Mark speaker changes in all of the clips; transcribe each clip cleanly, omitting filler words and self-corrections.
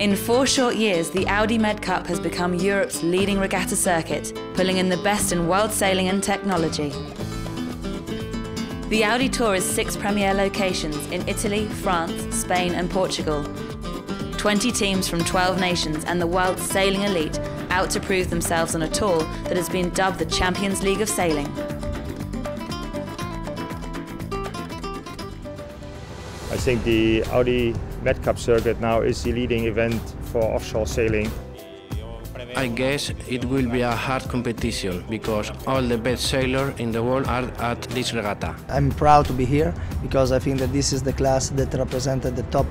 Speaker 1: In 4 short years, the Audi MedCup has become Europe's leading regatta circuit, pulling in the best in world sailing and technology. The Audi Tour is 6 premier locations in Italy, France, Spain and Portugal. 20 teams from 12 nations and the world's sailing elite out to prove themselves on a tour that has been dubbed the Champions League of Sailing.
Speaker 2: I think the Audi MedCup circuit now is the leading event for offshore sailing.
Speaker 3: I guess it will be a hard competition because all the best sailors in the world are at this regatta.
Speaker 4: I'm proud to be here because I think that this is the class that represented the top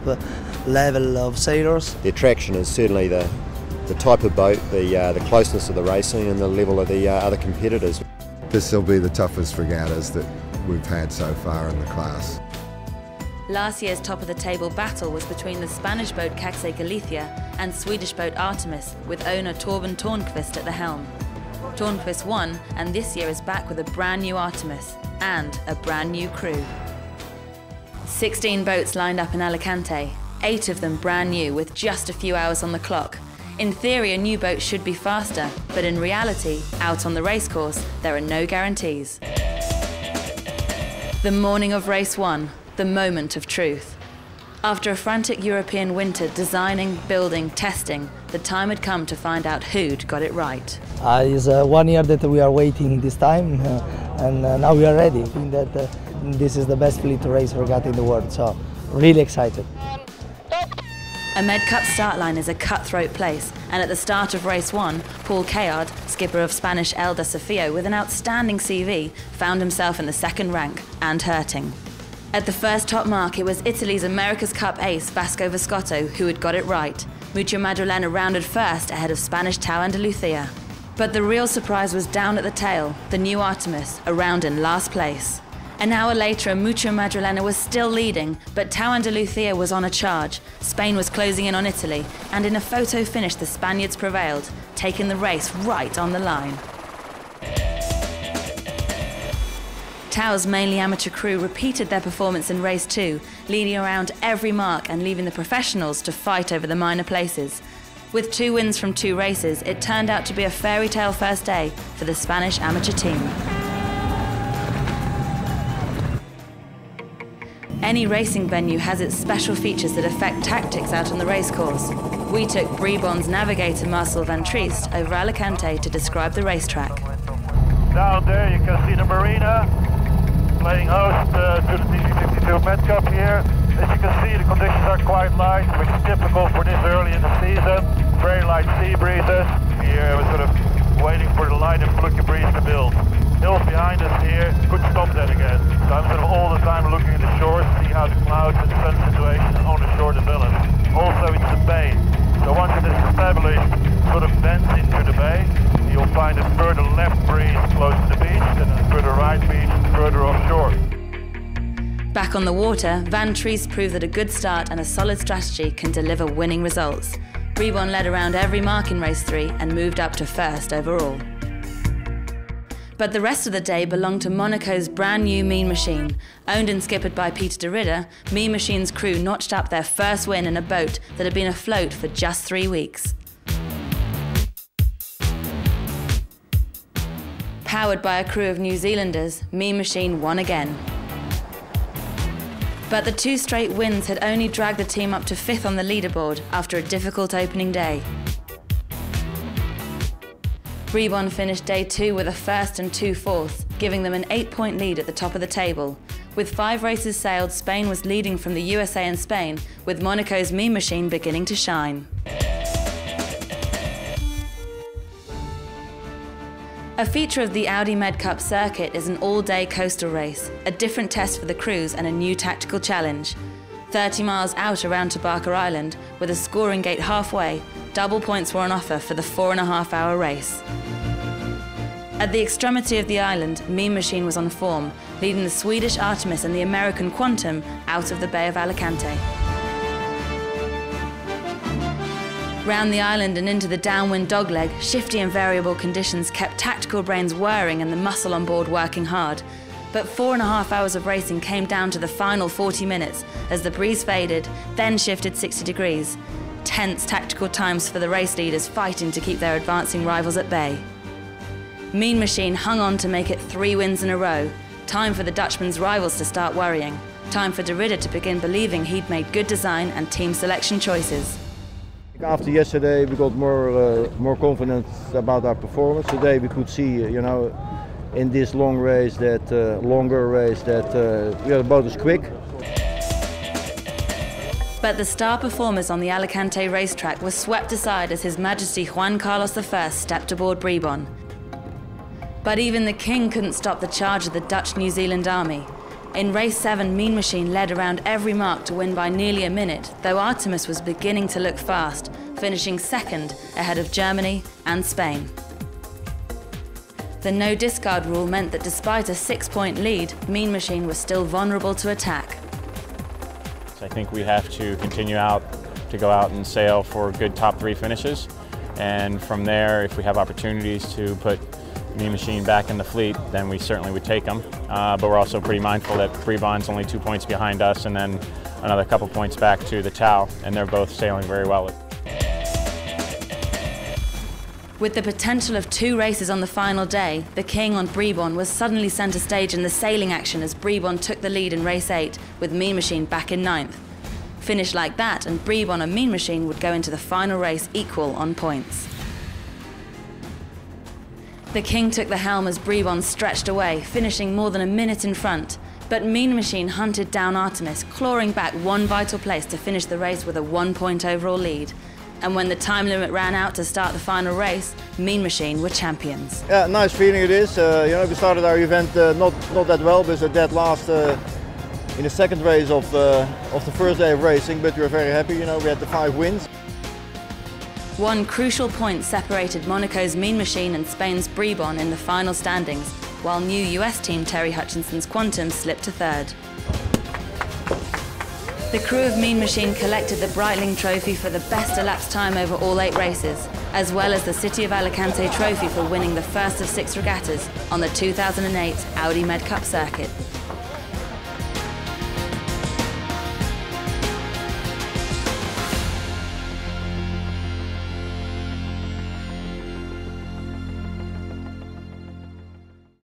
Speaker 4: level of sailors.
Speaker 5: The attraction is certainly the type of boat, the closeness of the racing and the level of the other competitors.
Speaker 6: This will be the toughest regattas that we've had so far in the class.
Speaker 1: Last year's top-of-the-table battle was between the Spanish boat Caxe Galicia and Swedish boat Artemis, with owner Torben Tornqvist at the helm. Tornqvist won, and this year is back with a brand new Artemis and a brand new crew. 16 boats lined up in Alicante, 8 of them brand new with just a few hours on the clock. In theory, a new boat should be faster, but in reality, out on the racecourse, there are no guarantees. The morning of race 1. The moment of truth. After a frantic European winter designing, building, testing, the time had come to find out who'd got it right.
Speaker 4: It's 1 year that we are waiting this time, and now we are ready. I think that this is the best fleet race regatta in the world, so really excited.
Speaker 1: A MedCup start line is a cutthroat place, and at the start of race 1, Paul Cayard, skipper of Spanish El Desafío with an outstanding CV, found himself in the second rank and hurting. At the first top mark, it was Italy's America's Cup ace, Vasco Viscotto, who had got it right. Mucho Madrilena rounded first ahead of Spanish Tau Andalucia. But the real surprise was down at the tail, the new Artemis, around in last place. An hour later, Mucho Madrilena was still leading, but Tau Andalucia was on a charge. Spain was closing in on Italy, and in a photo finish, the Spaniards prevailed, taking the race right on the line. Tau's mainly amateur crew repeated their performance in race 2, leading around every mark and leaving the professionals to fight over the minor places. With 2 wins from 2 races, it turned out to be a fairy tale first day for the Spanish amateur team. Any racing venue has its special features that affect tactics out on the racecourse. We took Brabant's navigator Marcel van Triest over Alicante to describe the racetrack.
Speaker 7: Down there you can see the marina, playing host to the TC52 MedCup here. As you can see, the conditions are quite light, which is typical for this early in the season. Very light sea breezes. Here we're sort of waiting for the light and fluky breeze to build. Hills behind us here, could stop that again. So I'm sort of all the time looking at the shore, see how the clouds and the sun situation on the shore develops. Also it's the bay. So once it is established, sort of bends into the bay, you'll find a further left breeze close to the beach, and a further right beach further offshore.
Speaker 1: Back on the water, Van Triest proved that a good start and a solid strategy can deliver winning results. Brabant led around every mark in race 3 and moved up to first overall. But the rest of the day belonged to Monaco's brand new Mean Machine. Owned and skippered by Peter de Ridder, Mean Machine's crew notched up their first win in a boat that had been afloat for just 3 weeks. Powered by a crew of New Zealanders, Mean Machine won again. But the 2 straight wins had only dragged the team up to 5th on the leaderboard after a difficult opening day. Brabant finished day 2 with a 1st and 2 fourths, giving them an 8-point lead at the top of the table. With 5 races sailed, Spain was leading from the USA and Spain, with Monaco's Mean Machine beginning to shine. A feature of the Audi MedCup circuit is an all-day coastal race, a different test for the crews and a new tactical challenge. 30 miles out around Tabarca Island, with a scoring gate halfway, double points were on offer for the 4.5-hour race. At the extremity of the island, Mean Machine was on form, leading the Swedish Artemis and the American Quantum out of the Bay of Alicante. Round the island and into the downwind dogleg, shifty and variable conditions kept tactical brains whirring and the muscle on board working hard. But 4.5 hours of racing came down to the final 40 minutes as the breeze faded, then shifted 60 degrees. tense tactical times for the race leaders fighting to keep their advancing rivals at bay. Mean Machine hung on to make it 3 wins in a row. Time for the Dutchman's rivals to start worrying. Time for De Ridder to begin believing he'd made good design and team selection choices.
Speaker 8: After yesterday, we got more confidence about our performance. Today, we could see, in this longer race that we are about as quick.
Speaker 1: But the star performers on the Alicante racetrack were swept aside as His Majesty Juan Carlos I stepped aboard Brabant. But even the King couldn't stop the charge of the Dutch-New Zealand army. In race 7, Mean Machine led around every mark to win by nearly a minute, though Artemis was beginning to look fast, finishing second ahead of Germany and Spain. The no discard rule meant that despite a 6-point lead, Mean Machine was still vulnerable to attack.
Speaker 9: I think we have to continue to go out and sail for good top 3 finishes, and from there, if we have opportunities to put Mean Machine back in the fleet, then we certainly would take them. But we're also pretty mindful that Brabant's only 2 points behind us, and then another couple points back to the Tau, and they're both sailing very well.
Speaker 1: With the potential of 2 races on the final day, the King on Brabant was suddenly centre stage in the sailing action as Brabant took the lead in race 8, with Mean Machine back in 9th. Finish like that, and Brabant and Mean Machine would go into the final race equal on points. The King took the helm as Brabant stretched away, finishing more than a minute in front. But Mean Machine hunted down Artemis, clawing back 1 vital place to finish the race with a 1-point overall lead. And when the time limit ran out to start the final race, Mean Machine were champions.
Speaker 8: Yeah, nice feeling it is. We started our event not that well, but at that last in the second race of the first day of racing. But we were very happy. We had the 5 wins.
Speaker 1: One crucial point separated Monaco's Mean Machine and Spain's Brabant in the final standings, while new US team Terry Hutchinson's Quantum slipped to 3rd. The crew of Mean Machine collected the Breitling Trophy for the best elapsed time over all 8 races, as well as the City of Alicante Trophy for winning the first of 6 regattas on the 2008 Audi MedCup circuit.